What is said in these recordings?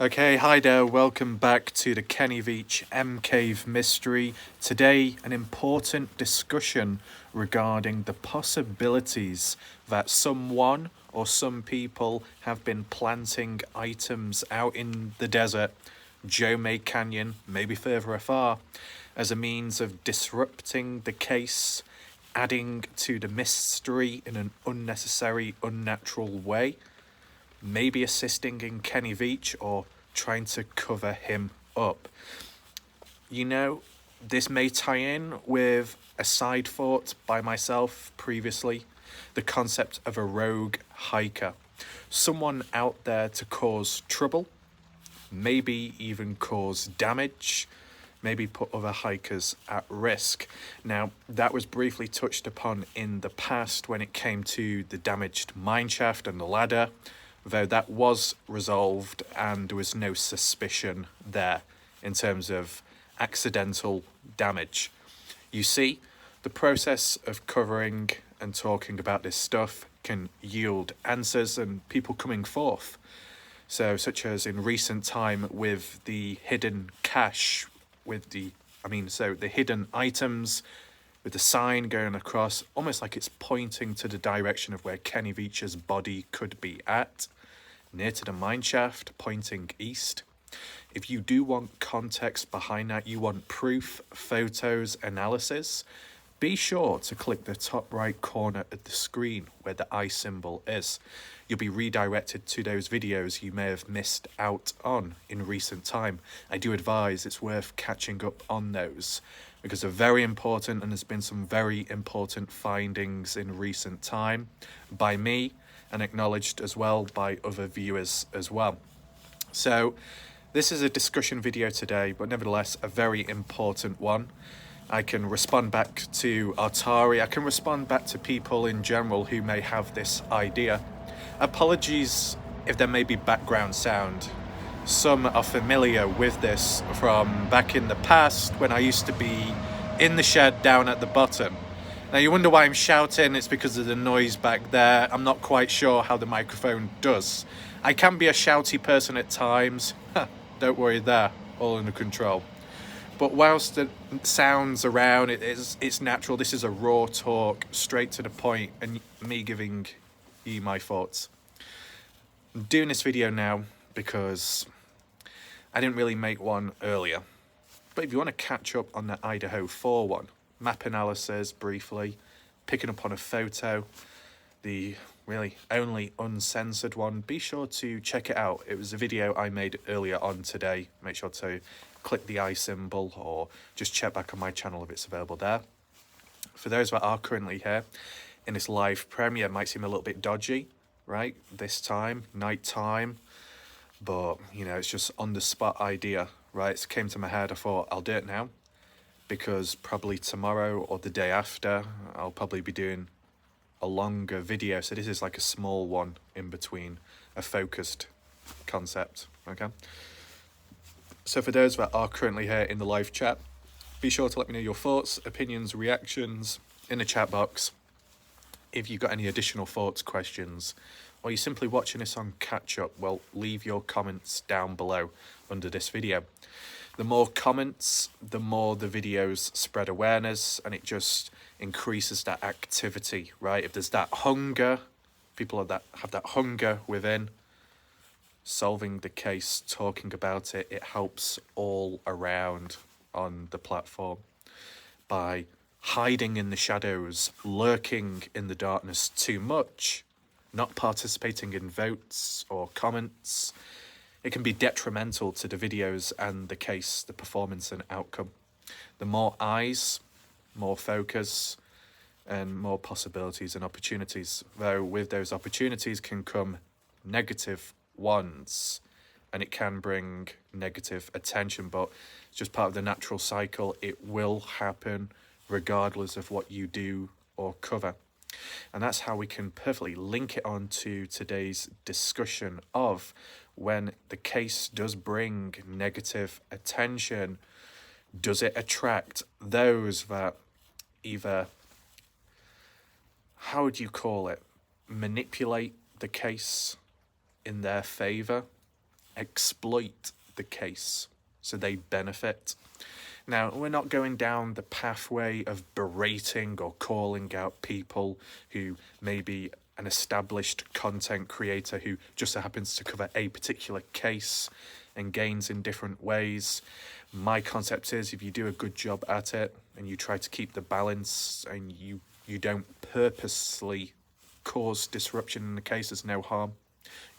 Okay, hi there, welcome back to the Kenny Veach M-Cave mystery. Today, an important discussion regarding the possibilities that someone or some people have been planting items out in the desert, Jomay Canyon, maybe further afar, as a means of disrupting the case, adding to the mystery in an unnecessary, unnatural way. Maybe assisting in Kenny Veach or trying to cover him up. You know, this may tie in with a side thought by myself previously, the concept of a rogue hiker. Someone out there to cause trouble, maybe even cause damage, maybe put other hikers at risk. Now, that was briefly touched upon in the past when it came to the damaged mineshaft and the ladder, though that was resolved and there was no suspicion there in terms of accidental damage. You see, the process of covering and talking about this stuff can yield answers and people coming forth. So, such as in recent time with the hidden cache, the hidden items with the sign going across, almost like it's pointing to the direction of where Kenny Veach's body could be at, near to the mineshaft, pointing east. If you do want context behind that, you want proof, photos, analysis, be sure to click the top right corner of the screen where the eye symbol is. You'll be redirected to those videos you may have missed out on in recent time. I do advise it's worth catching up on those because they're very important, and there's been some very important findings in recent time by me and acknowledged as well by other viewers as well. So this is a discussion video today, but nevertheless a very important one. I can respond back to Artari, I can respond back to people in general who may have this idea. Apologies if there may be background sound. Some are familiar with this from back in the past when I used to be in the shed down at the bottom. Now you wonder why I'm shouting, it's because of the noise back there. I'm not quite sure how the microphone does. I can be a shouty person at times. Don't worry there, all under control. But whilst the sounds around, it's natural. This is a raw talk, straight to the point, and me giving you my thoughts. I'm doing this video now because I didn't really make one earlier. But if you want to catch up on the Idaho 4 one, map analysis briefly, picking up on a photo, the really only uncensored one, be sure to check it out. It was a video I made earlier on today. Make sure to click the eye symbol or just check back on my channel if it's available there. For those that are currently here in this live premiere, it might seem a little bit dodgy, right? This time, night time, but you know, it's just on the spot idea, right? It came to my head, I thought I'll do it now because probably tomorrow or the day after I'll probably be doing a longer video, so this is like a small one in between, a focused concept, okay? So for those that are currently here in the live chat, be sure to let me know your thoughts, opinions, reactions in the chat box. If you've got any additional thoughts, questions, or you're simply watching this on catch up, well, leave your comments down below under this video. The more comments, the more the videos spread awareness, and it just increases that activity, right? If there's that hunger, people have that hunger within, solving the case, talking about it, it helps all around on the platform. By hiding in the shadows, lurking in the darkness too much, not participating in votes or comments, it can be detrimental to the videos and the case, the performance and outcome. The more eyes, more focus, and more possibilities and opportunities. Though with those opportunities can come negative ones, and it can bring negative attention, but it's just part of the natural cycle. It will happen regardless of what you do or cover. And that's how we can perfectly link it on to today's discussion of when the case does bring negative attention, does it attract those that either, how would you call it, manipulate the case in their favor, exploit the case so they benefit. Now, we're not going down the pathway of berating or calling out people who may be an established content creator who just so happens to cover a particular case and gains in different ways. My concept is if you do a good job at it and you try to keep the balance and you don't purposely cause disruption in the case, there's no harm.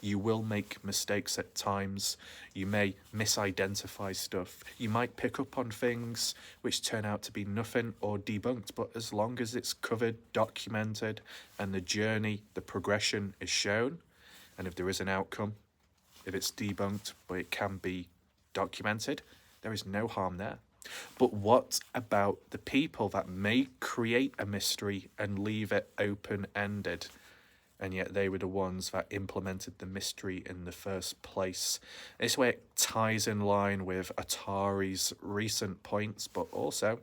You will make mistakes at times. You may misidentify stuff. You might pick up on things which turn out to be nothing or debunked, but as long as it's covered, documented, and the journey, the progression is shown, and if there is an outcome, if it's debunked, but it can be documented, there is no harm there. But what about the people that may create a mystery and leave it open-ended? And yet they were the ones that implemented the mystery in the first place. This way it ties in line with Atari's recent points, but also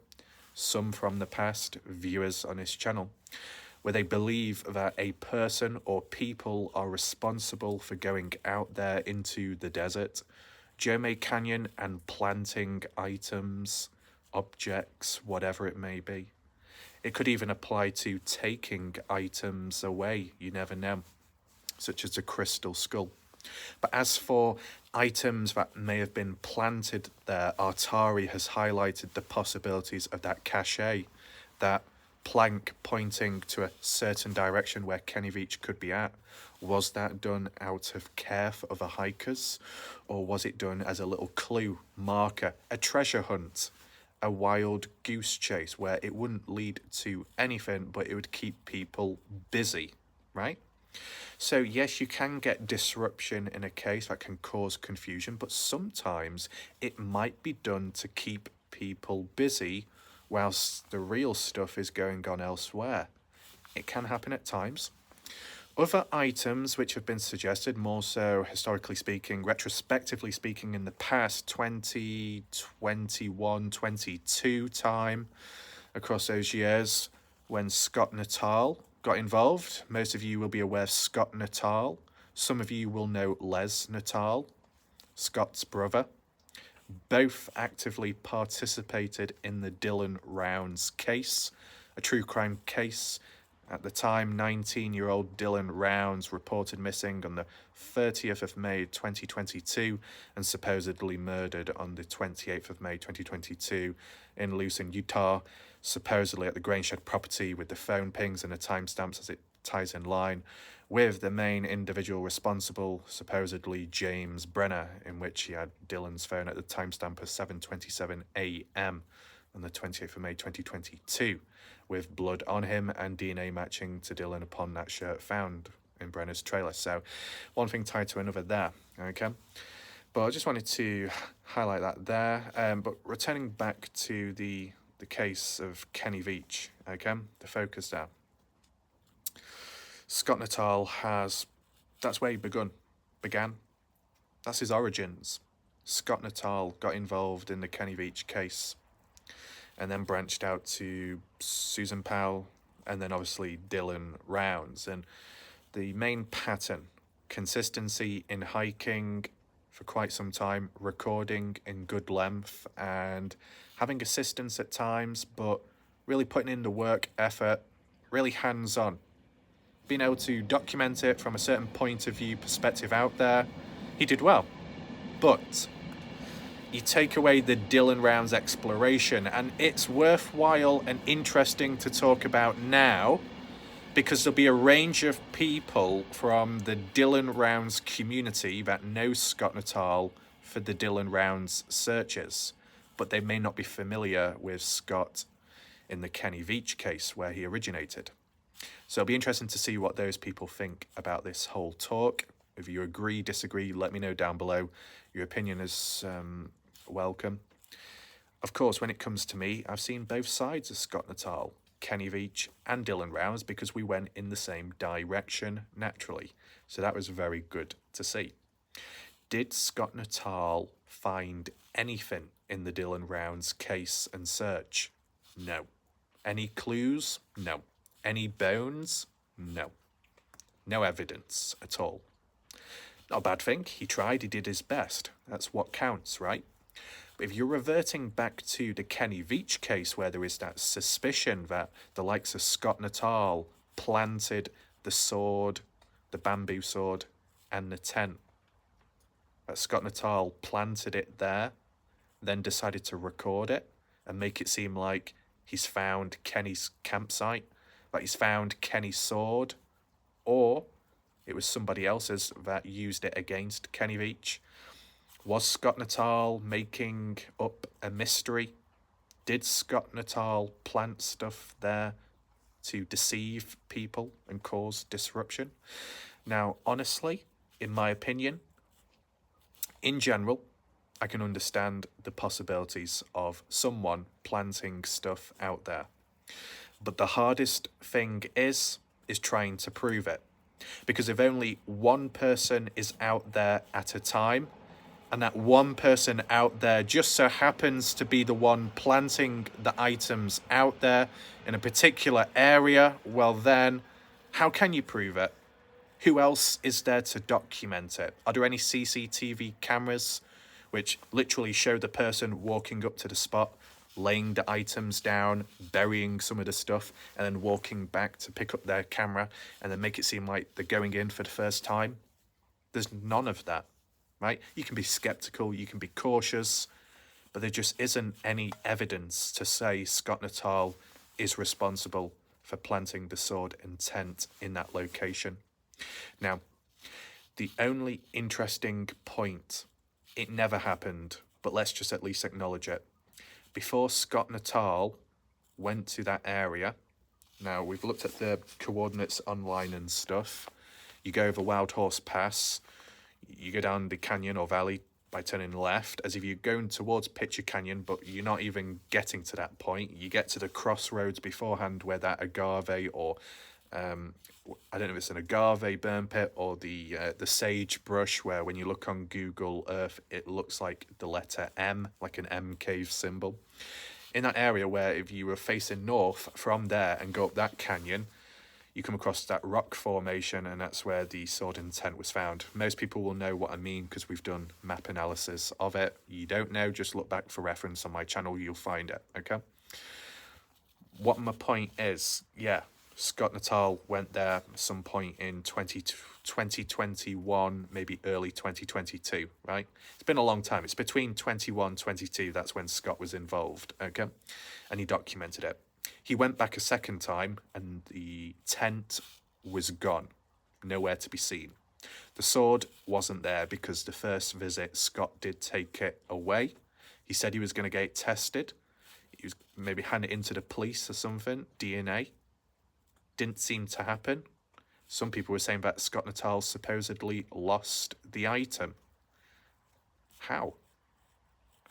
some from the past viewers on his channel, where they believe that a person or people are responsible for going out there into the desert, Jome Canyon, and planting items, objects, whatever it may be. It could even apply to taking items away, you never know, such as a crystal skull. But as for items that may have been planted there, Atari has highlighted the possibilities of that cache, that plank pointing to a certain direction where Kenny Veach could be at. Was that done out of care for other hikers? Or was it done as a little clue, marker, a treasure hunt? A wild goose chase where it wouldn't lead to anything, but it would keep people busy, right? So yes, you can get disruption in a case that can cause confusion, but sometimes it might be done to keep people busy whilst the real stuff is going on elsewhere. It can happen at times. Other items which have been suggested, more so historically speaking, retrospectively speaking, in the past 2021, 22 time, across those years, when Scott Natal got involved. Most of you will be aware of Scott Natal. Some of you will know Les Natal, Scott's brother. Both actively participated in the Dylan Rounds case, a true crime case. At the time, 19-year-old Dylan Rounds reported missing on the 30th of May 2022 and supposedly murdered on the 28th of May 2022 in Lucin, Utah, supposedly at the Grainshed property, with the phone pings and the timestamps as it ties in line with the main individual responsible, supposedly James Brenner, in which he had Dylan's phone at the timestamp of 7:27 a.m. on the 28th of May 2022, with blood on him and DNA matching to Dylan upon that shirt found in Brenner's trailer. So one thing tied to another there, okay? But I just wanted to highlight that there. But returning back to the case of Kenny Veach, okay? The focus there. Scott Natal that's where he began. That's his origins. Scott Natal got involved in the Kenny Veach case and then branched out to Susan Powell and then obviously Dylan Rounds. And the main pattern, consistency in hiking for quite some time, recording in good length and having assistance at times, but really putting in the work, effort, really hands-on. Being able to document it from a certain point of view, perspective out there, he did well. But you take away the Dylan Rounds exploration, and it's worthwhile and interesting to talk about now because there'll be a range of people from the Dylan Rounds community that know Scott Natal for the Dylan Rounds searches, but they may not be familiar with Scott in the Kenny Veach case where he originated. So it'll be interesting to see what those people think about this whole talk. If you agree, disagree, let me know down below. Your opinion is welcome. Of course, when it comes to me, I've seen both sides of Scott Natal, Kenny Veach and Dylan Rounds, because we went in the same direction naturally. So that was very good to see. Did Scott Natal find anything in the Dylan Rounds case and search? No. Any clues? No. Any bones? No. No evidence at all. Not a bad thing. He tried, he did his best. That's what counts, right? But if you're reverting back to the Kenny Veach case where there is that suspicion that the likes of Scott Natal planted the sword, the bamboo sword, and the tent, that Scott Natal planted it there, then decided to record it and make it seem like he's found Kenny's campsite, that he's found Kenny's sword, or it was somebody else's that used it against Kenny Veach. Was Scott Natal making up a mystery? Did Scott Natal plant stuff there to deceive people and cause disruption? Now, honestly, in my opinion, in general, I can understand the possibilities of someone planting stuff out there. But the hardest thing is trying to prove it. Because if only one person is out there at a time, and that one person out there just so happens to be the one planting the items out there in a particular area, well then, how can you prove it? Who else is there to document it? Are there any CCTV cameras which literally show the person walking up to the spot, laying the items down, burying some of the stuff, and then walking back to pick up their camera and then make it seem like they're going in for the first time? There's none of that, right? You can be skeptical, you can be cautious, but there just isn't any evidence to say Scott Natal is responsible for planting the sword and tent in that location. Now, the only interesting point, it never happened, but let's just at least acknowledge it. Before Scott Natal went to that area, now we've looked at the coordinates online and stuff. You go over Wild Horse Pass, you go down the canyon or valley by turning left, as if you're going towards Pitcher Canyon, but you're not even getting to that point. You get to the crossroads beforehand where that agave or I don't know if it's an agave burn pit or the sagebrush, where when you look on Google Earth, it looks like the letter M, like an M cave symbol. In that area where if you were facing north from there and go up that canyon, you come across that rock formation, and that's where the sword and tent was found. Most people will know what I mean because we've done map analysis of it. You don't know, just look back for reference on my channel, you'll find it, okay? What my point is, yeah, Scott Natal went there at some point in 2021, maybe early 2022, right? It's been a long time. It's between 21, 22, that's when Scott was involved, okay? And he documented it. He went back a second time and the tent was gone, nowhere to be seen. The sword wasn't there because the first visit, Scott did take it away. He said he was going to get it tested. He was maybe hand it into the police or something, DNA. Didn't seem to happen. Some people were saying that Scott Natal supposedly lost the item. How?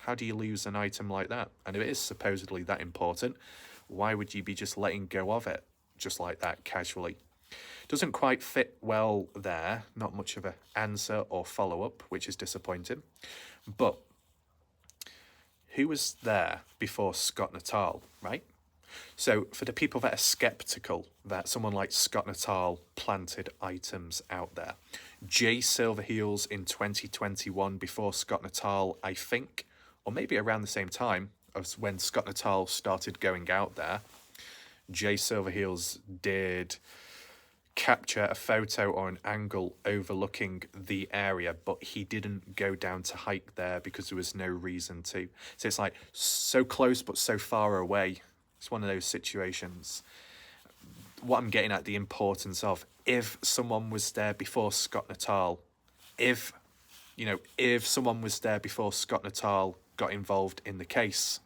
How do you lose an item like that? And if it is supposedly that important, why would you be just letting go of it just like that casually? Doesn't quite fit well there. Not much of an answer or follow-up, which is disappointing. But who was there before Scott Natal, right? So for the people that are skeptical that someone like Scott Natal planted items out there, Jay Silverheels in 2021 before Scott Natal, I think, or maybe around the same time as when Scott Natal started going out there, Jay Silverheels did capture a photo or an angle overlooking the area, but he didn't go down to hike there because there was no reason to. So it's like so close but so far away. It's one of those situations. What I'm getting at, the importance of, if someone was there before Scott Natal, if someone was there before Scott Natal got involved in the case,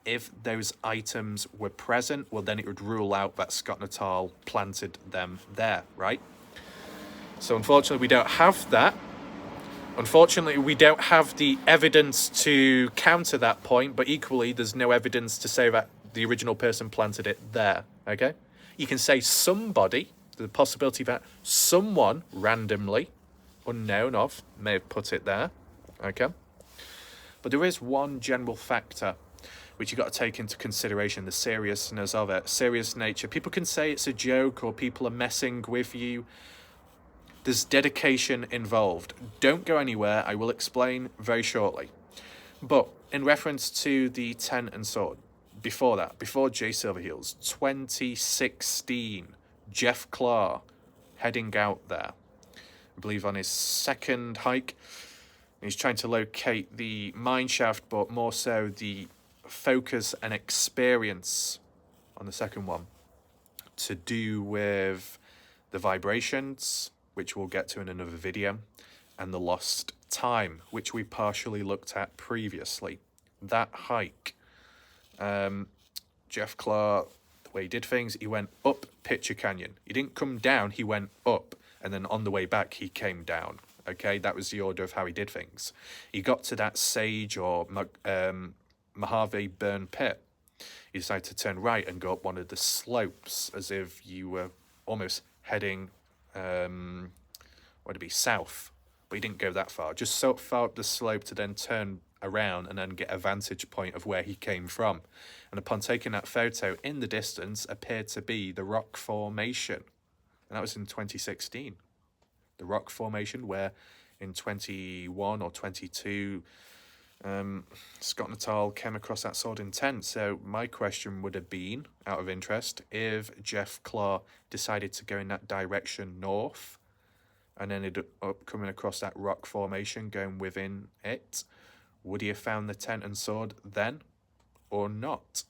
if those items were present, well, then it would rule out that Scott Natal planted them there, right? So unfortunately, we don't have that. Unfortunately, we don't have the evidence to counter that point, but equally, there's no evidence to say that the original person planted it there, okay? You can say somebody, the possibility that someone randomly, unknown of, may have put it there, okay? But there is one general factor which you've got to take into consideration, the seriousness of it, serious nature. People can say it's a joke or people are messing with you, There's dedication involved. Don't go anywhere. I will explain very shortly. But in reference to the tent and sword, before that, before Jay Silverheels, 2016, Jeff Clark heading out there, I believe on his second hike. He's trying to locate the mine shaft, but more so the focus and experience on the second one to do with the vibrations, which we'll get to in another video, and the lost time, which we partially looked at previously. That hike, Jeff Clark, the way he did things, he went up Pitcher Canyon. He didn't come down, he went up, and then on the way back, he came down. Okay, that was the order of how he did things. He got to that Sage or Mojave Burn Pit. He decided to turn right and go up one of the slopes as if you were almost heading, south. But he didn't go that far. Just so far up the slope to then turn around and then get a vantage point of where he came from. And upon taking that photo, in the distance appeared to be the rock formation. And that was in 2016. The rock formation where in 21 or 22, Scott Natal came across that sword in tent. So my question would have been, out of interest, if Jeff Clark decided to go in that direction north and ended up coming across that rock formation going within it, would he have found the tent and sword then or not?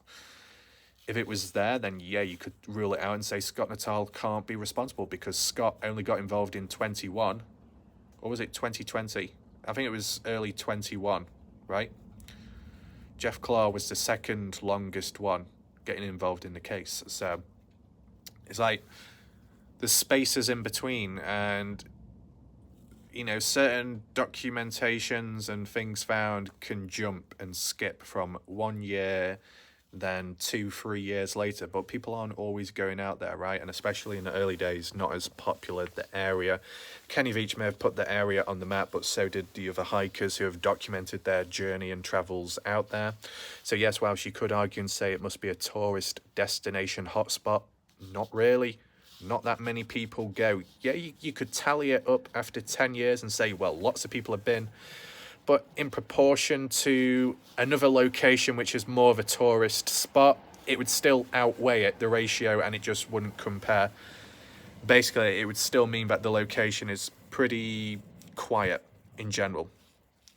If it was there, then yeah, you could rule it out and say Scott Natal can't be responsible because Scott only got involved in 21. Or was it 2020? I think it was early 21, right? Jeff Clark was the second longest one getting involved in the case. So it's like the spaces in between, and certain documentations and things found can jump and skip from 1 year, then 2-3 years later, but people aren't always going out there, right? And especially in the early days, not as popular the area. Kenny Veach may have put the area on the map, but so did the other hikers who have documented their journey and travels out there. So yes, whilst you could argue and say it must be a tourist destination hotspot, not really. Not that many people go. Yeah, you could tally it up after 10 years and say, well, lots of people have been. But in proportion to another location, which is more of a tourist spot, it would still outweigh it, the ratio, and it just wouldn't compare. Basically, it would still mean that the location is pretty quiet in general.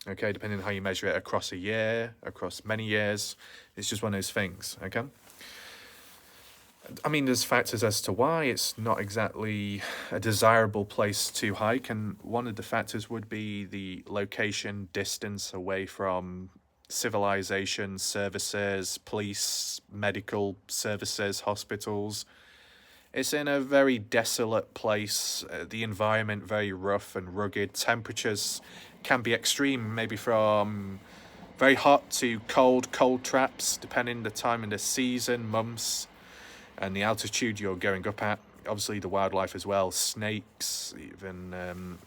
Okay, depending on how you measure it across a year, across many years. It's just one of those things, okay? I mean, there's factors as to why it's not exactly a desirable place to hike, and one of the factors would be the location, distance away from civilization, services, police, medical services, hospitals. It's in a very desolate place, the environment very rough and rugged. Temperatures can be extreme, maybe from very hot to cold traps, depending the time in the season, months, and the altitude you're going up at. Obviously the wildlife as well, snakes, even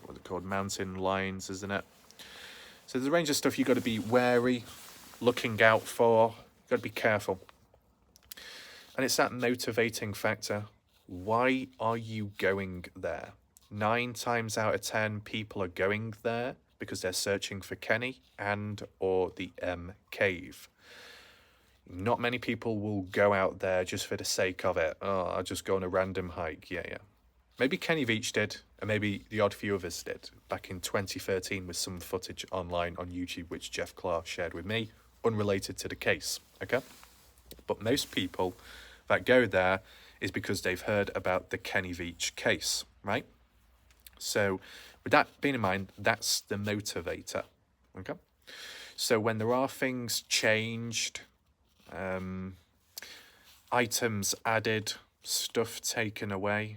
what they're called, mountain lions, isn't it? So there's a range of stuff you've got to be wary, looking out for, you've got to be careful. And it's that motivating factor. Why are you going there? 9 times out of 10 people are going there because they're searching for Kenny and or the M Cave. Not many people will go out there just for the sake of it. Oh, I'll just go on a random hike. Yeah. Maybe Kenny Veach did, and maybe the odd few others did. Back in 2013 with some footage online on YouTube, which Jeff Clark shared with me, unrelated to the case, okay? But most people that go there is because they've heard about the Kenny Veach case, right? So with that being in mind, that's the motivator, okay? So when there are things changed, items added, stuff taken away,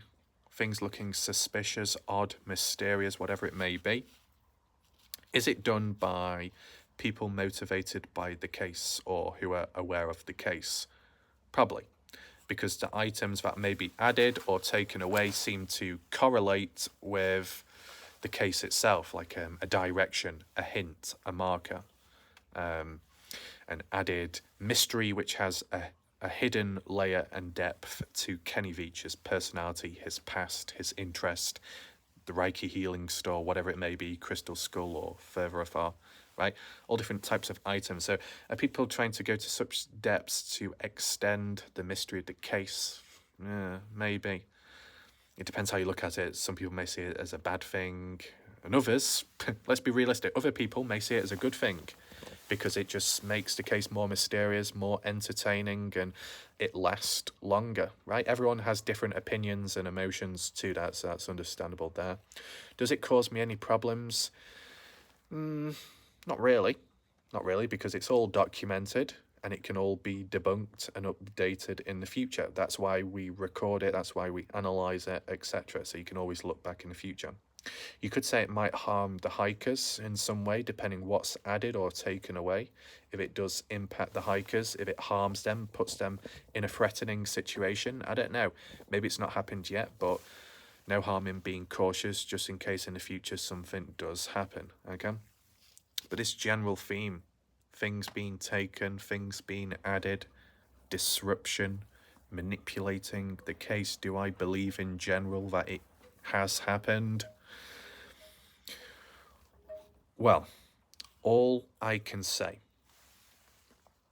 things looking suspicious, odd, mysterious, whatever it may be, is it done by people motivated by the case or who are aware of the case? Probably, because the items that may be added or taken away seem to correlate with the case itself, like a direction, a hint, a marker, an added mystery which has a hidden layer and depth to Kenny Veach's personality, his past, his interest, the Reiki healing store, whatever it may be, Crystal Skull or further afar, right? All different types of items. So are people trying to go to such depths to extend the mystery of the case? Maybe. It depends how you look at it. Some people may see it as a bad thing, and others, let's be realistic, other people may see it as a good thing, because it just makes the case more mysterious, more entertaining, and it lasts longer, right? Everyone has different opinions and emotions to that, so that's understandable there. Does it cause me any problems? Not really. Not really, because it's all documented and it can all be debunked and updated in the future. That's why we record it, that's why we analyse it, etc. So you can always look back in the future. You could say it might harm the hikers in some way, depending what's added or taken away. If it does impact the hikers, if it harms them, puts them in a threatening situation, I don't know. Maybe it's not happened yet, but no harm in being cautious just in case in the future something does happen, okay? But this general theme, things being taken, things being added, disruption, manipulating the case, do I believe in general that it has happened? Well, all I can say,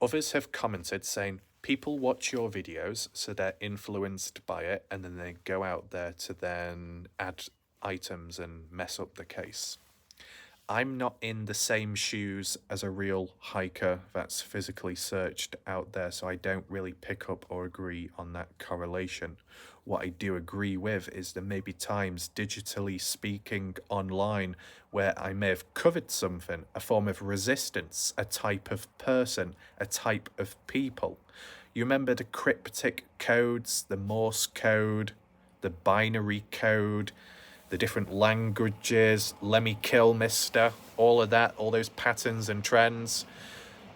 others have commented saying people watch your videos so they're influenced by it and then they go out there to then add items and mess up the case. I'm not in the same shoes as a real hiker that's physically searched out there, so I don't really pick up or agree on that correlation. What I do agree with is there may be times, digitally speaking online, where I may have covered something, a form of resistance, a type of person, a type of people. You remember the cryptic codes, the Morse code, the binary code, the different languages, let me kill mister, all of that, all those patterns and trends.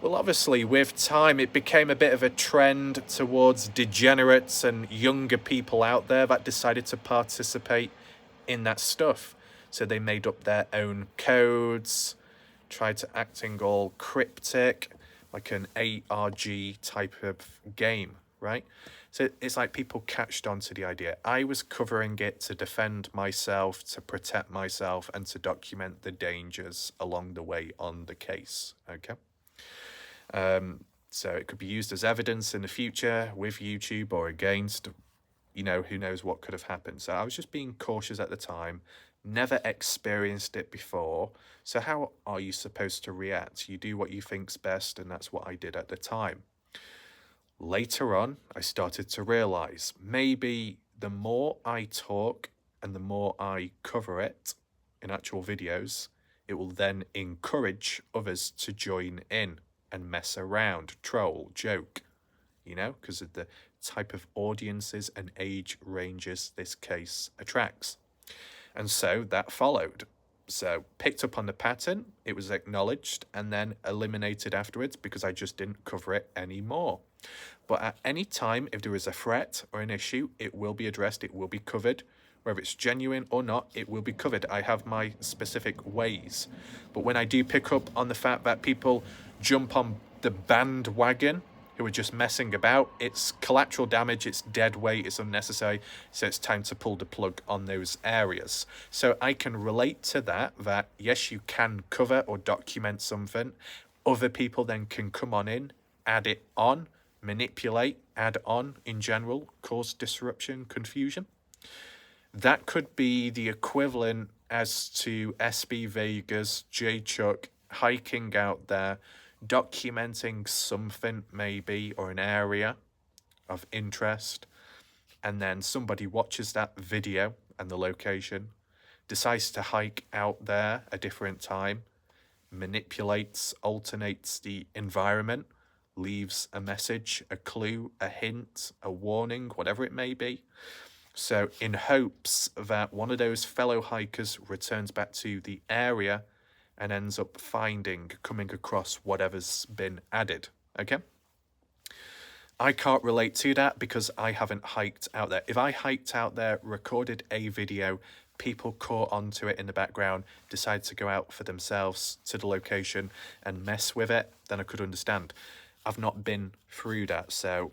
Well, obviously, with time, it became a bit of a trend towards degenerates and younger people out there that decided to participate in that stuff. So they made up their own codes, tried to acting all cryptic, like an ARG type of game, right? So it's like people catched on to the idea. I was covering it to defend myself, to protect myself, and to document the dangers along the way on the case, okay? So it could be used as evidence in the future with YouTube or against, you know, who knows what could have happened. So I was just being cautious at the time, never experienced it before. So how are you supposed to react? You do what you think's best, and that's what I did at the time. Later on, I started to realize maybe the more I talk and the more I cover it in actual videos, it will then encourage others to join in and mess around, troll, joke, you know, because of the type of audiences and age ranges this case attracts. And so that followed. So picked up on the pattern, it was acknowledged and then eliminated afterwards because I just didn't cover it anymore. But at any time, if there is a threat or an issue, it will be addressed, it will be covered. Whether it's genuine or not, it will be covered. I have my specific ways. But when I do pick up on the fact that people jump on the bandwagon who are just messing about, it's collateral damage, it's dead weight, it's unnecessary, so it's time to pull the plug on those areas. So I can relate to that yes, you can cover or document something. Other people then can come on in, add it on, manipulate, add on in general, cause disruption, confusion. That could be the equivalent as to SB Vegas, J Chuck, hiking out there, documenting something maybe, or an area of interest, and then somebody watches that video and the location, decides to hike out there a different time, manipulates, alternates the environment, leaves a message, a clue, a hint, a warning, whatever it may be. So in hopes that one of those fellow hikers returns back to the area and ends up coming across whatever's been added, okay? I can't relate to that because I haven't hiked out there. If I hiked out there, recorded a video, people caught onto it in the background, decided to go out for themselves to the location and mess with it, then I could understand. I've not been through that, so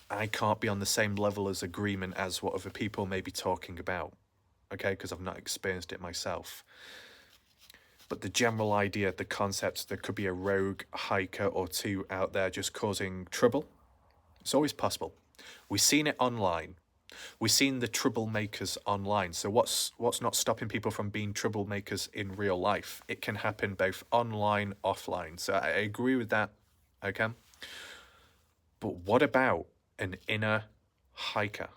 I can't be on the same level as agreement as what other people may be talking about, okay, because I've not experienced it myself. But the general idea, the concept, there could be a rogue hiker or two out there just causing trouble. It's always possible. We've seen it online. We've seen the troublemakers online. So what's not stopping people from being troublemakers in real life? It can happen both online, offline. So I agree with that, okay? But what about an inner hiker?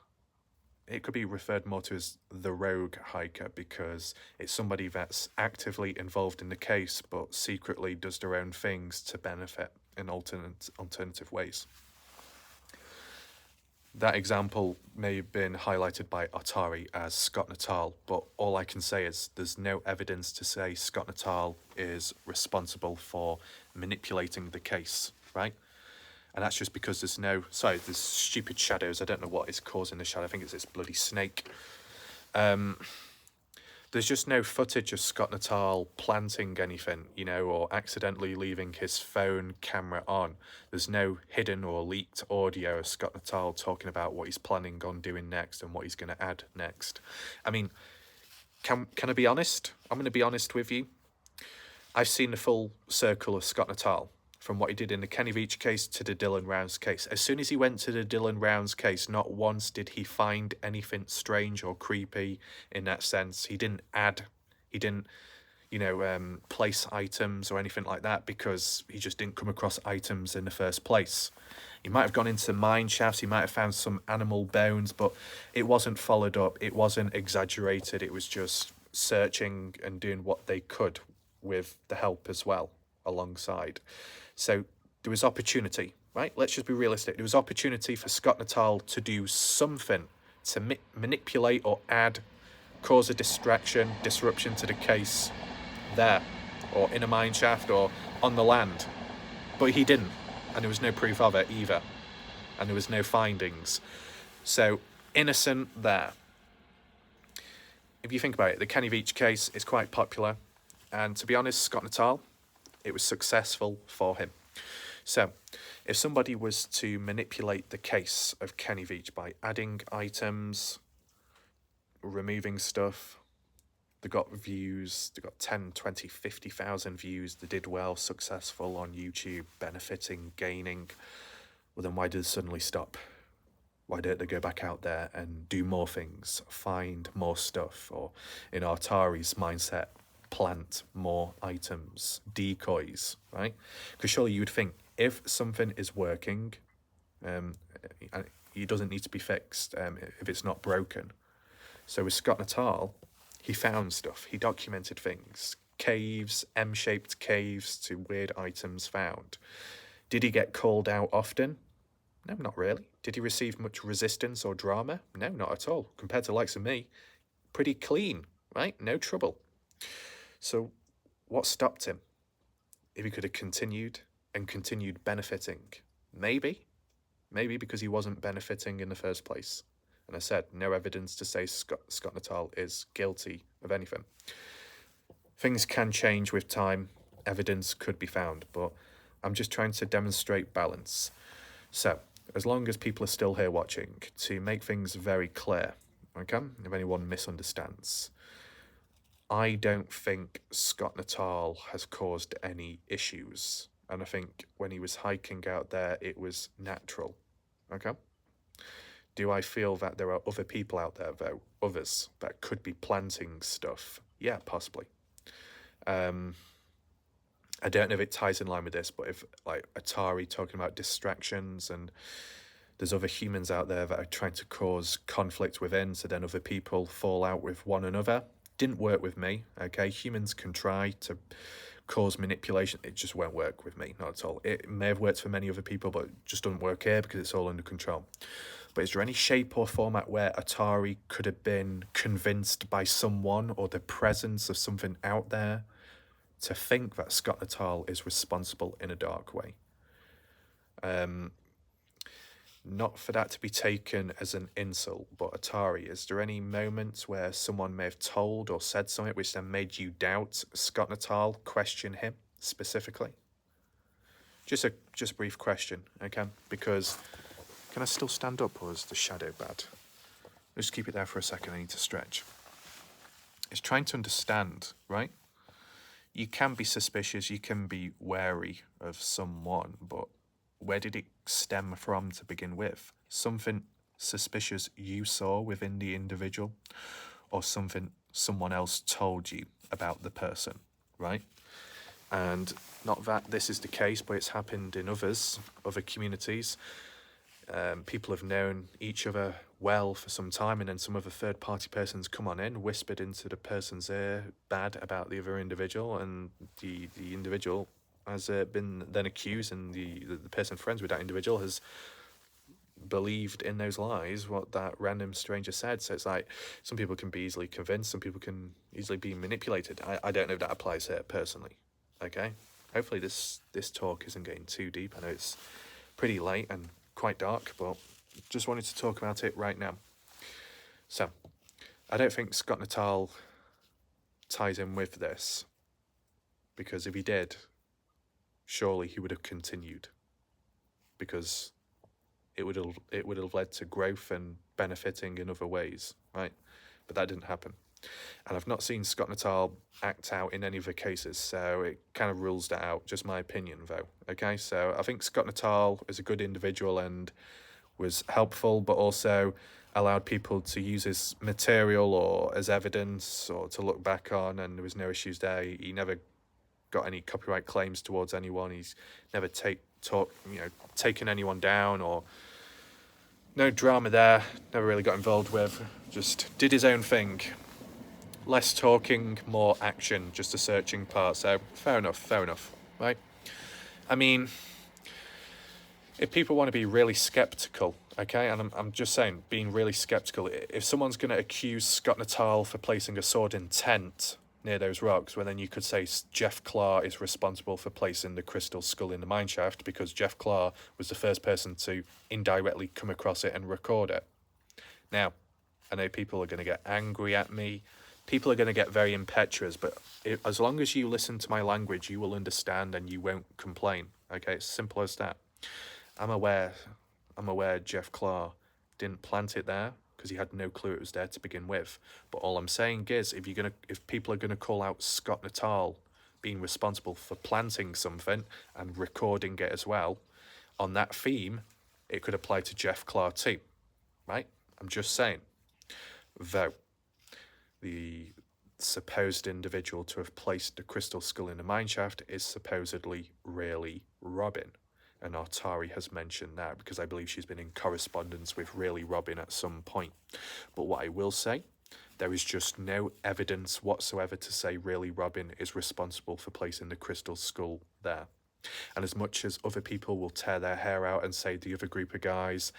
It could be referred more to as the rogue hiker because it's somebody that's actively involved in the case but secretly does their own things to benefit in alternative ways. That example may have been highlighted by Atari as Scott Natal, but all I can say is there's no evidence to say Scott Natal is responsible for manipulating the case, right? And that's just because there's stupid shadows. I don't know what is causing the shadow. I think it's this bloody snake. There's just no footage of Scott Natal planting anything, or accidentally leaving his phone camera on. There's no hidden or leaked audio of Scott Natal talking about what he's planning on doing next and what he's going to add next. I mean, can I be honest? I'm going to be honest with you. I've seen the full circle of Scott Natal. From what he did in the Kenny Veach case to the Dylan Rounds case. As soon as he went to the Dylan Rounds case, not once did he find anything strange or creepy in that sense. He didn't place items or anything like that because he just didn't come across items in the first place. He might have gone into mine shafts, he might have found some animal bones, but it wasn't followed up, it wasn't exaggerated, it was just searching and doing what they could with the help as well alongside. So there was opportunity, right? Let's just be realistic. There was opportunity for Scott Natal to do something to manipulate or cause a distraction, disruption to the case there, or in a mine shaft or on the land. But he didn't, and there was no proof of it either, and there was no findings. So innocent there. If you think about it, the Kenny Veach case is quite popular, and to be honest, Scott Natal, it was successful for him. So, if somebody was to manipulate the case of Kenny Veach by adding items, removing stuff, they got views, they got 10, 20, 50,000 views, they did well, successful on YouTube, benefiting, gaining, well then why did it suddenly stop? Why don't they go back out there and do more things, find more stuff, or in Atari's mindset, plant more items, decoys, right? Because surely you would think if something is working, it doesn't need to be fixed if it's not broken. So with Scott Natal, he found stuff, he documented things, caves, M-shaped caves to weird items found. Did he get called out often? No, not really. Did he receive much resistance or drama? No, not at all. Compared to the likes of me, pretty clean, right? No trouble. So what stopped him? If he could have continued benefiting, maybe because he wasn't benefiting in the first place. And I said, no evidence to say Scott Natal is guilty of anything. Things can change with time, evidence could be found, but I'm just trying to demonstrate balance. So, as long as people are still here watching, to make things very clear, okay, if anyone misunderstands, I don't think Scott Natal has caused any issues. And I think when he was hiking out there, it was natural. Okay? Do I feel that there are other people out there, though, others, that could be planting stuff? Yeah, possibly. I don't know if it ties in line with this, but if, like, Atari talking about distractions and there's other humans out there that are trying to cause conflict within, so then other people fall out with one another. Didn't work with me, okay? Humans can try to cause manipulation. It just won't work with me, not at all. It may have worked for many other people, but it just doesn't work here because it's all under control. But is there any shape or format where Atari could have been convinced by someone or the presence of something out there to think that Scott Natal is responsible in a dark way? Not for that to be taken as an insult, but Atari, is there any moments where someone may have told or said something which then made you doubt Scott Natal, question him specifically? Just a brief question, okay? Because, can I still stand up or is the shadow bad? Just keep it there for a second, I need to stretch. is trying to understand, right? You can be suspicious, you can be wary of someone, but where did it stem from to begin with? Something suspicious you saw within the individual, or something someone else told you about the person, right? And not that this is the case, but it's happened in other communities. People have known each other well for some time, and then some other third-party persons come on in, whispered into the person's ear bad about the other individual, and the individual has been then accused, and the person friends with that individual has believed in those lies what that random stranger said. So it's like some people can be easily convinced, some people can easily be manipulated. I don't know if that applies here personally. Okay, hopefully this talk isn't getting too deep. I know it's pretty late and quite dark, but just wanted to talk about it right now. So I don't think Scott Natal ties in with this, because if he did, surely he would have continued, because it would have led to growth and benefiting in other ways, right? But that didn't happen. And I've not seen Scott Natal act out in any of the cases, so it kind of rules that out. Just my opinion, though. Okay, so I think Scott Natal is a good individual and was helpful, but also allowed people to use his material or as evidence or to look back on, and there was no issues there. He never got any copyright claims towards anyone. He's never taken anyone down, or no drama there. Never really got involved with. Just did his own thing. Less talking, more action, just a searching part. So fair enough, right? I mean, if people want to be really skeptical, okay, and I'm just saying, being really skeptical, if someone's going to accuse Scott Natal for placing a sword in tent near those rocks, well, then you could say Jeff Clark is responsible for placing the crystal skull in the mineshaft, because Jeff Clark was the first person to indirectly come across it and record it. Now, I know people are going to get angry at me. People are going to get very impetuous, but as long as you listen to my language, you will understand and you won't complain. Okay, it's simple as that. I'm aware Jeff Clark didn't plant it there because he had no clue it was there to begin with. But all I'm saying is, if people are gonna call out Scott Natal being responsible for planting something and recording it as well, on that theme, it could apply to Jeff Clark too, right? I'm just saying. Though the supposed individual to have placed the crystal skull in the mineshaft is supposedly really Robin. And Artari has mentioned that, because I believe she's been in correspondence with really Robin at some point. But what I will say, there is just no evidence whatsoever to say really Robin is responsible for placing the crystal skull there. And as much as other people will tear their hair out and say the other group of guys,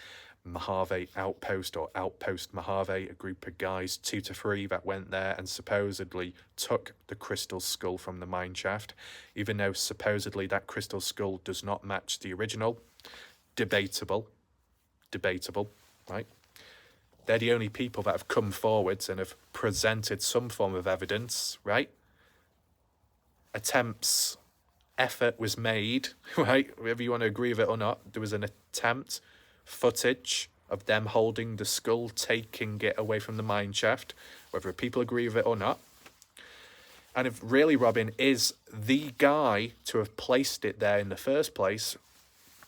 Mojave Outpost or Outpost Mojave, a group of guys, 2 to 3 that went there and supposedly took the crystal skull from the mine shaft, even though supposedly that crystal skull does not match the original. Debatable, right? They're the only people that have come forwards and have presented some form of evidence, right? Effort was made, right? Whether you want to agree with it or not, there was an attempt, footage of them holding the skull, taking it away from the mine shaft, whether people agree with it or not. And if really Robin is the guy to have placed it there in the first place,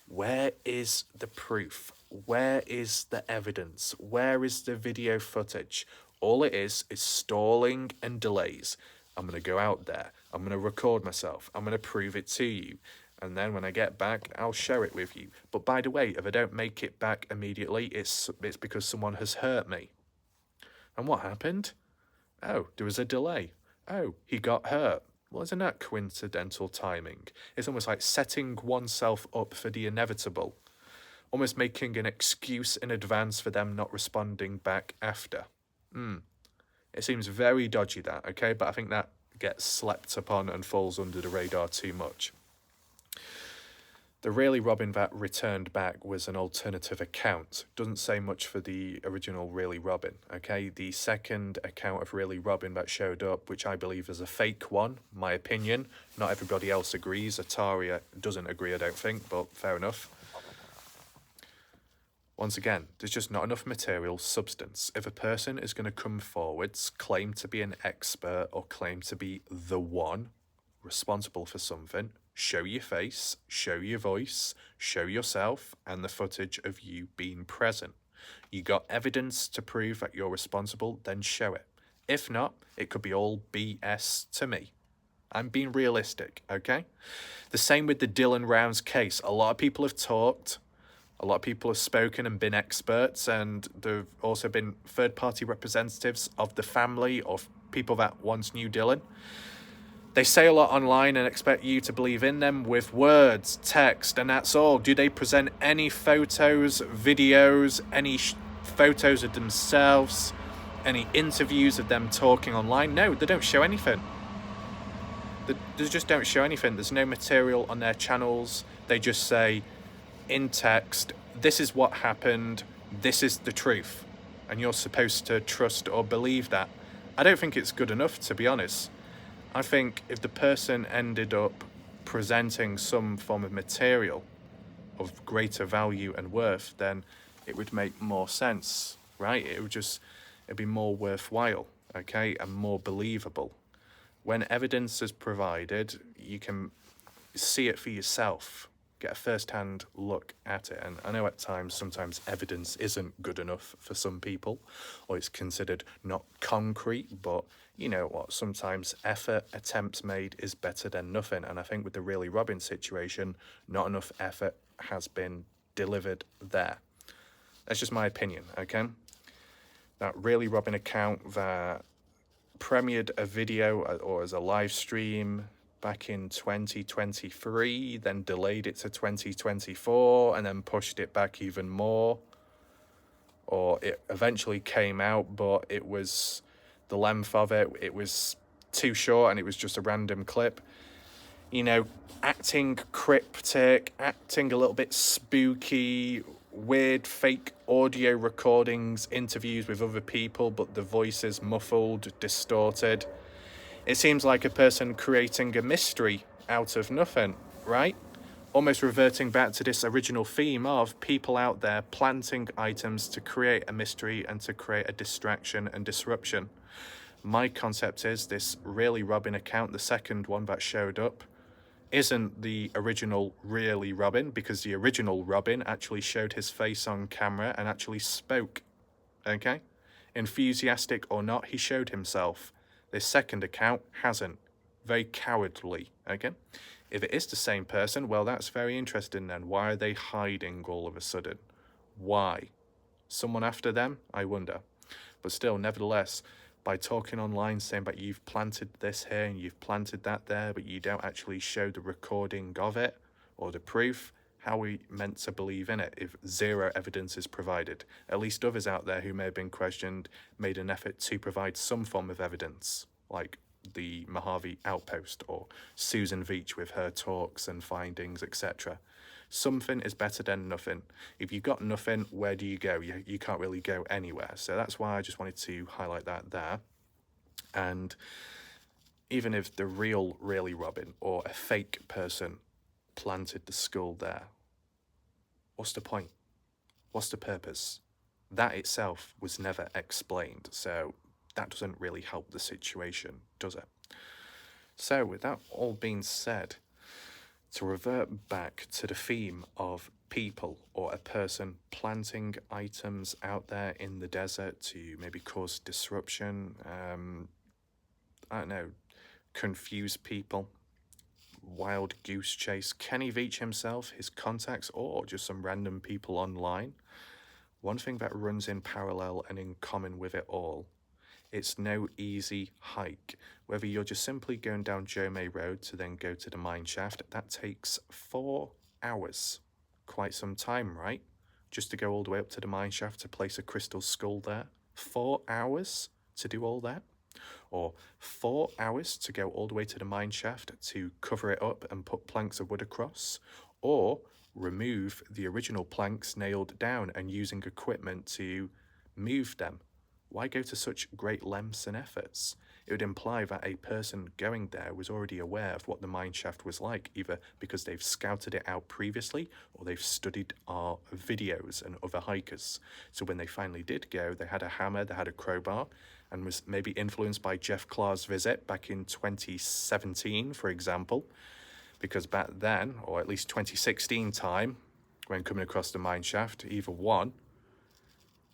where is the proof? Where is the evidence? Where is the video footage? All it is stalling and delays. I'm going to go out there. I'm going to record myself. I'm going to prove it to you. And then when I get back, I'll share it with you. But by the way, if I don't make it back immediately, it's because someone has hurt me. And what happened? Oh, there was a delay. Oh, he got hurt. Well, isn't that coincidental timing? It's almost like setting oneself up for the inevitable. Almost making an excuse in advance for them not responding back after. It seems very dodgy, that, okay? But I think that gets slept upon and falls under the radar too much. The really Robin that returned back was an alternative account. Doesn't say much for the original really Robin, okay? The second account of really Robin that showed up, which I believe is a fake one, my opinion. Not everybody else agrees. Ataria doesn't agree, I don't think, but fair enough. Once again, there's just not enough material substance. If a person is going to come forwards, claim to be an expert or claim to be the one responsible for something, show your face, show your voice, show yourself, and the footage of you being present. You got evidence to prove that you're responsible, then show it. If not, it could be all BS to me. I'm being realistic, okay? The same with the Dylan Rounds case. A lot of people have talked. A lot of people have spoken and been experts, and there have also been third-party representatives of the family of people that once knew Dylan. They say a lot online and expect you to believe in them with words, text, and that's all. Do they present any photos, videos, any photos of themselves, any interviews of them talking online? No, they don't show anything. They just don't show anything. There's no material on their channels. They just say, in text, this is what happened, this is the truth, and you're supposed to trust or believe that. I don't think it's good enough, to be honest. I think if the person ended up presenting some form of material of greater value and worth, then it would make more sense, right? It'd be more worthwhile, okay, and more believable. When evidence is provided, you can see it for yourself, get a first-hand look at it. And I know at times, sometimes evidence isn't good enough for some people, or it's considered not concrete, but you know what, sometimes effort, attempts made is better than nothing. And I think with the Really Robin situation, not enough effort has been delivered there. That's just my opinion, okay? That Really Robin account that premiered a video or as a live stream back in 2023, then delayed it to 2024, and then pushed it back even more. Or it eventually came out, but it was, the length of it was too short and it was just a random clip. You know, acting cryptic, acting a little bit spooky, weird fake audio recordings, interviews with other people, but the voice is muffled, distorted. It seems like a person creating a mystery out of nothing, right? Almost reverting back to this original theme of people out there planting items to create a mystery and to create a distraction and disruption. My concept is this Really Robin account, the second one that showed up, isn't the original Really Robin, because the original Robin actually showed his face on camera and actually spoke, okay? Enthusiastic or not, he showed himself. This second account hasn't. Very cowardly, okay? If it is the same person, well, that's very interesting then. Why are they hiding all of a sudden? Why? Someone after them? I wonder. But still, nevertheless, by talking online saying that you've planted this here and you've planted that there, but you don't actually show the recording of it or the proof, how are we meant to believe in it if zero evidence is provided? At least others out there who may have been questioned made an effort to provide some form of evidence, like the Mojave Outpost or Susan Veach with her talks and findings, etc. Something is better than nothing. If you've got nothing, where do you go? You can't really go anywhere. So that's why I just wanted to highlight that there. And even if the real Really Robin or a fake person planted the skull there, what's the point? What's the purpose? That itself was never explained. So that doesn't really help the situation, does it? So with that all being said, to revert back to the theme of people or a person planting items out there in the desert to maybe cause disruption, I don't know, confuse people, wild goose chase, Kenny Veach himself, his contacts, or just some random people online, one thing that runs in parallel and in common with it all, it's no easy hike. Whether you're just simply going down Joe May Road to then go to the mine shaft, that takes 4 hours. Quite some time, right? Just to go all the way up to the mine shaft to place a crystal skull there. 4 hours to do all that? Or 4 hours to go all the way to the mine shaft to cover it up and put planks of wood across? Or remove the original planks nailed down and using equipment to move them? Why go to such great lengths and efforts? It would imply that a person going there was already aware of what the mine shaft was like, either because they've scouted it out previously or they've studied our videos and other hikers. So when they finally did go, they had a hammer, they had a crowbar, and was maybe influenced by Jeff Clark's visit back in 2017, for example, because back then, or at least 2016 time, when coming across the mine shaft, either one,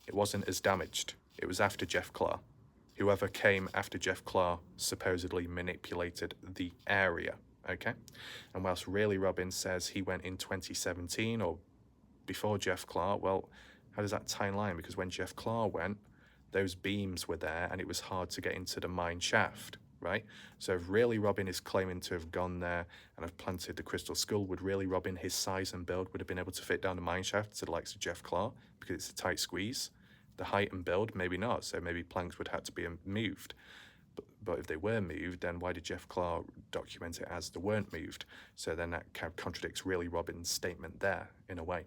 it wasn't as damaged. It was after Jeff Clark. Whoever came after Jeff Clark supposedly manipulated the area, okay? And whilst Really Robbins says he went in 2017 or before Jeff Clark, well, how does that tie in line? Because when Jeff Clark went, those beams were there and it was hard to get into the mine shaft, right? So if Really Robin is claiming to have gone there and have planted the crystal skull, would Really Robin, his size and build, would have been able to fit down the mine shaft to the likes of Jeff Clark because it's a tight squeeze? The height and build, maybe not. So maybe planks would have to be moved. But if they were moved, then why did Jeff Clark document it as they weren't moved? So then that kind of contradicts Really Robin's statement there, in a way.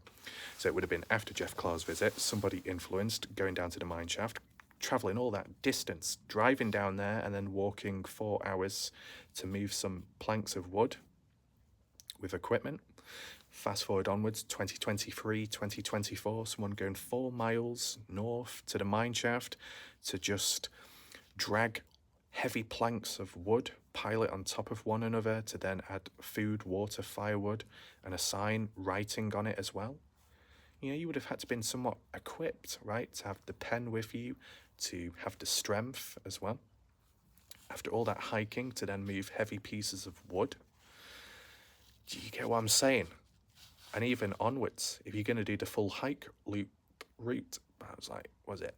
So it would have been after Jeff Clark's visit, somebody influenced, going down to the mine shaft, travelling all that distance, driving down there and then walking 4 hours to move some planks of wood with equipment. Fast forward onwards, 2023, 2024, someone going 4 miles north to the mine shaft to just drag heavy planks of wood, pile it on top of one another to then add food, water, firewood, and a sign writing on it as well. You know, you would have had to been somewhat equipped, right? To have the pen with you, to have the strength as well. After all that hiking, to then move heavy pieces of wood. Do you get what I'm saying? And even onwards, if you're going to do the full hike loop route, I was like, was it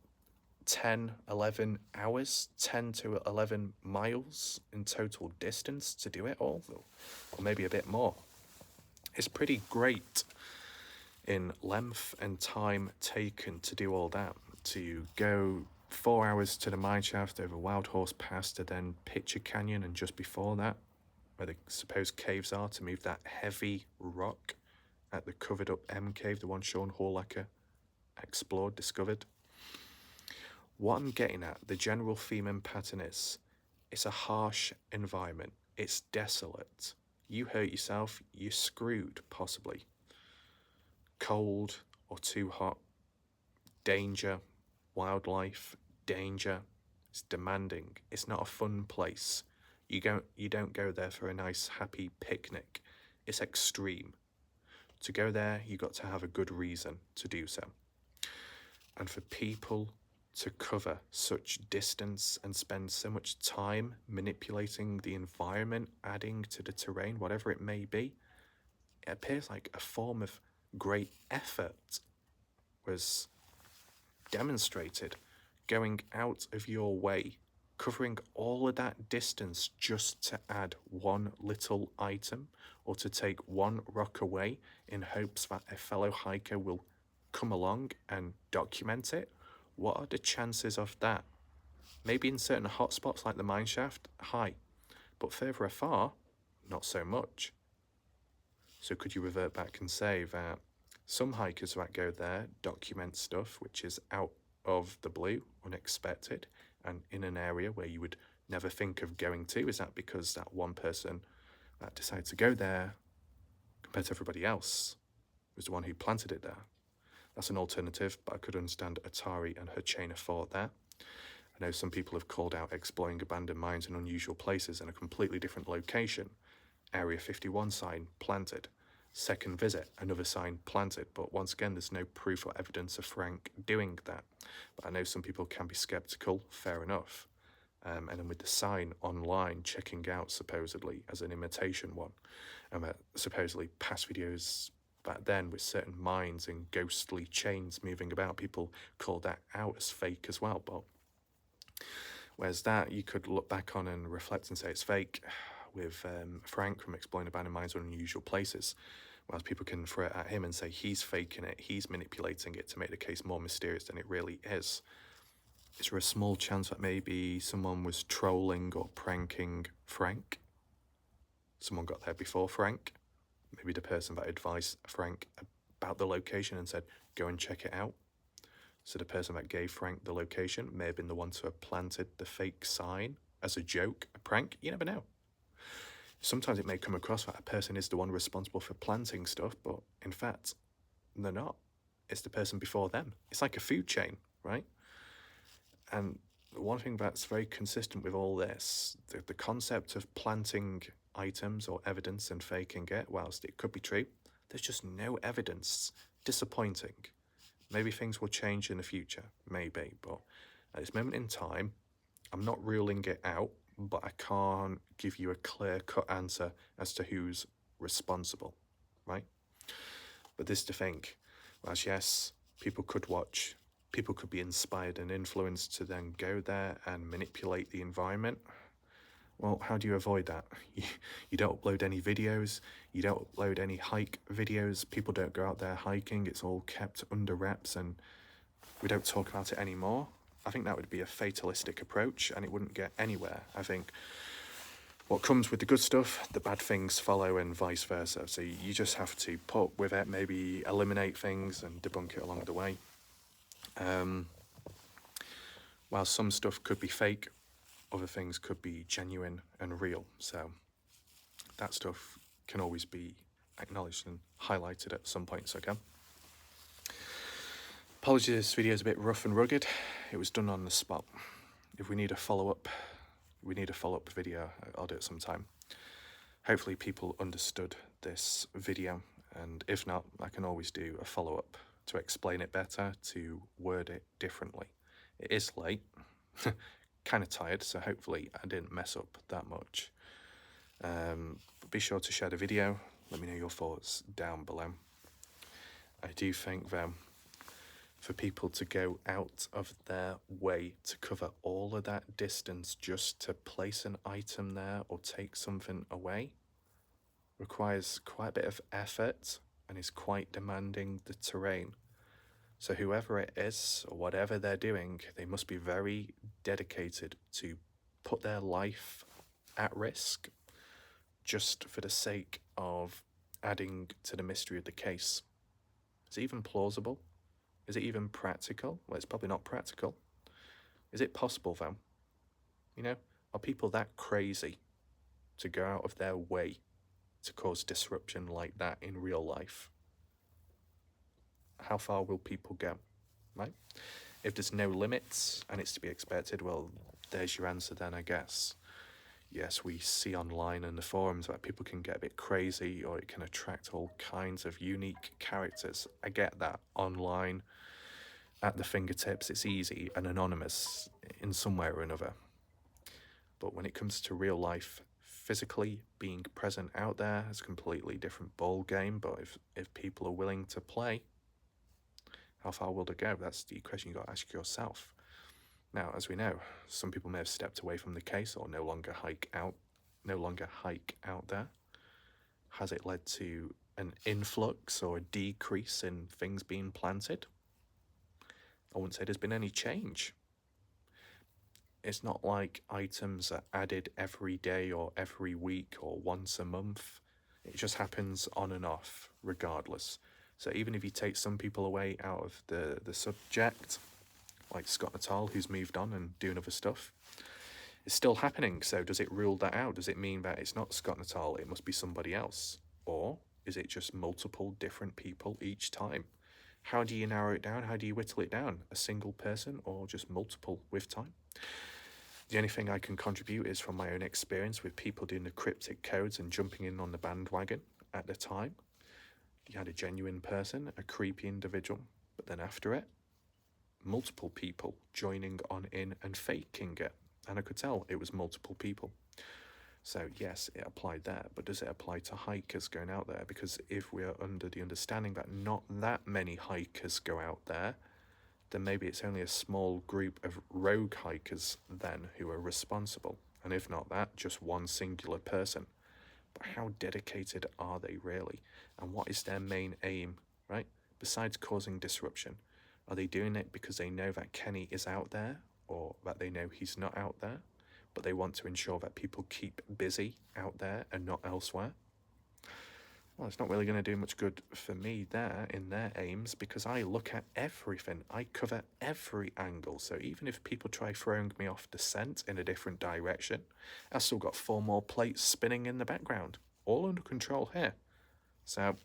10, 11 hours, 10 to 11 miles in total distance to do it all, or maybe a bit more. It's pretty great in length and time taken to do all that, to go 4 hours to the mine shaft over Wild Horse Pass to then Pitcher Canyon, and just before that, where the supposed caves are, to move that heavy rock at the covered up M cave, the one Sean Horlacher explored, discovered. What I'm getting at, the general theme and pattern is, it's a harsh environment. It's desolate. You hurt yourself, you're screwed, possibly. Cold or too hot, danger, wildlife, danger. It's demanding. It's not a fun place. You don't go there for a nice, happy picnic. It's extreme. To go there, you got to have a good reason to do so. And for people to cover such distance and spend so much time manipulating the environment, adding to the terrain, whatever it may be, it appears like a form of great effort was demonstrated. Going out of your way, covering all of that distance just to add one little item or to take one rock away in hopes that a fellow hiker will come along and document it. What are the chances of that? Maybe in certain hotspots like the mine shaft, high, but further afar, not so much. So could you revert back and say that some hikers that go there document stuff which is out of the blue, unexpected, and in an area where you would never think of going to? Is that because that one person that decided to go there, compared to everybody else, was the one who planted it there? That's an alternative, but I could understand Atari and her chain of thought there. I know some people have called out exploring abandoned mines in unusual places in a completely different location. Area 51 sign planted. Second visit, another sign planted. But once again, there's no proof or evidence of Frank doing that. But I know some people can be skeptical, fair enough. And then with the sign online checking out supposedly as an imitation one, supposedly past videos back then with certain mines and ghostly chains moving about, people called that out as fake as well. But whereas that you could look back on and reflect and say it's fake, with Frank from Exploring Abandoned Mines in Unusual Places, whereas people can throw it at him and say he's faking it, he's manipulating it to make the case more mysterious than it really is. Is there a small chance that maybe someone was trolling or pranking Frank? Someone got there before Frank? Maybe the person that advised Frank about the location and said, go and check it out. So the person that gave Frank the location may have been the one to have planted the fake sign as a joke, a prank, you never know. Sometimes it may come across that a person is the one responsible for planting stuff, but in fact, they're not. It's the person before them. It's like a food chain, right? And one thing that's very consistent with all this, the concept of planting items or evidence and faking it, whilst it could be true, there's just no evidence. Disappointing. Maybe things will change in the future, maybe, but at this moment in time, I'm not ruling it out, but I can't give you a clear-cut answer as to who's responsible, right? But this to think, whilst yes, people could watch, people could be inspired and influenced to then go there and manipulate the environment. Well, how do you avoid that? You don't upload any videos, you don't upload any hike videos, people don't go out there hiking, it's all kept under wraps and we don't talk about it anymore. I think that would be a fatalistic approach and it wouldn't get anywhere. I think what comes with the good stuff, the bad things follow and vice versa. So you just have to put up with it, maybe eliminate things and debunk it along the way. While some stuff could be fake, other things could be genuine and real. So that stuff can always be acknowledged and highlighted at some points, okay? Apologies, this video is a bit rough and rugged. It was done on the spot. If we need a follow-up video, I'll do it sometime. Hopefully people understood this video, and if not, I can always do a follow-up to explain it better, to word it differently. It is late, kind of tired, so hopefully I didn't mess up that much. But be sure to share the video, let me know your thoughts down below. I do think though, for people to go out of their way to cover all of that distance just to place an item there or take something away requires quite a bit of effort and is quite demanding the terrain. So whoever it is or whatever they're doing, they must be very dedicated to put their life at risk just for the sake of adding to the mystery of the case. Is it even plausible? Is it even practical? Well, it's probably not practical. Is it possible though? You know, are people that crazy to go out of their way to cause disruption like that in real life? How far will people go, right? If there's no limits and it's to be expected, well, there's your answer then, I guess. Yes, we see online in the forums that people can get a bit crazy or it can attract all kinds of unique characters. I get that. Online, at the fingertips, it's easy and anonymous in some way or another. But when it comes to real life, physically being present out there is a completely different ball game. But if people are willing to play, how far will they go? That's the question you got to ask yourself. Now, as we know, some people may have stepped away from the case or no longer hike out there. Has it led to an influx or a decrease in things being planted? I wouldn't say there's been any change. It's not like items are added every day or every week or once a month. It just happens on and off, regardless. So even if you take some people away out of the subject, like Scott Natal, who's moved on and doing other stuff, it's still happening. So does it rule that out? Does it mean that it's not Scott Natal, it must be somebody else? Or is it just multiple different people each time? How do you narrow it down? How do you whittle it down? A single person or just multiple with time? The only thing I can contribute is from my own experience with people doing the cryptic codes and jumping in on the bandwagon at the time. You had a genuine person, a creepy individual, but then after it, multiple people joining on in and faking it. And I could tell it was multiple people. So yes, it applied there, but does it apply to hikers going out there? Because if we are under the understanding that not that many hikers go out there, then maybe it's only a small group of rogue hikers then who are responsible. And if not that, just one singular person. But how dedicated are they really? And what is their main aim, right? Besides causing disruption, are they doing it because they know that Kenny is out there or that they know he's not out there, but they want to ensure that people keep busy out there and not elsewhere? well, it's not really going to do much good for me there in their aims, because I look at everything. I cover every angle. So even if people try throwing me off the scent in a different direction, I've still got 4 more plates spinning in the background, all under control here. So,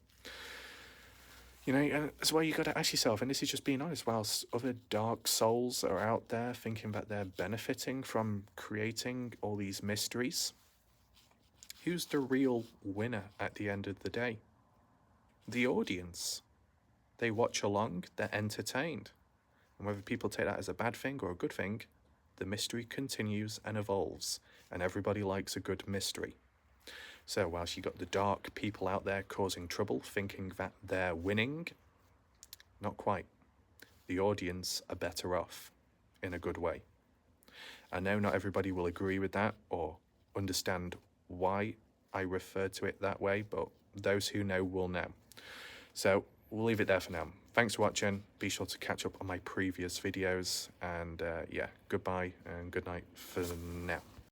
you know, and that's why you got to ask yourself, and this is just being honest, whilst other dark souls are out there thinking that they're benefiting from creating all these mysteries, who's the real winner at the end of the day? The audience. They watch along, they're entertained. And whether people take that as a bad thing or a good thing, the mystery continues and evolves, and everybody likes a good mystery. So whilst you got the dark people out there causing trouble, thinking that they're winning, not quite. The audience are better off, in a good way. I know not everybody will agree with that or understand why I refer to it that way, but those who know will know. So we'll leave it there for now. Thanks for watching. Be sure to catch up on my previous videos, and yeah, goodbye and good night for now.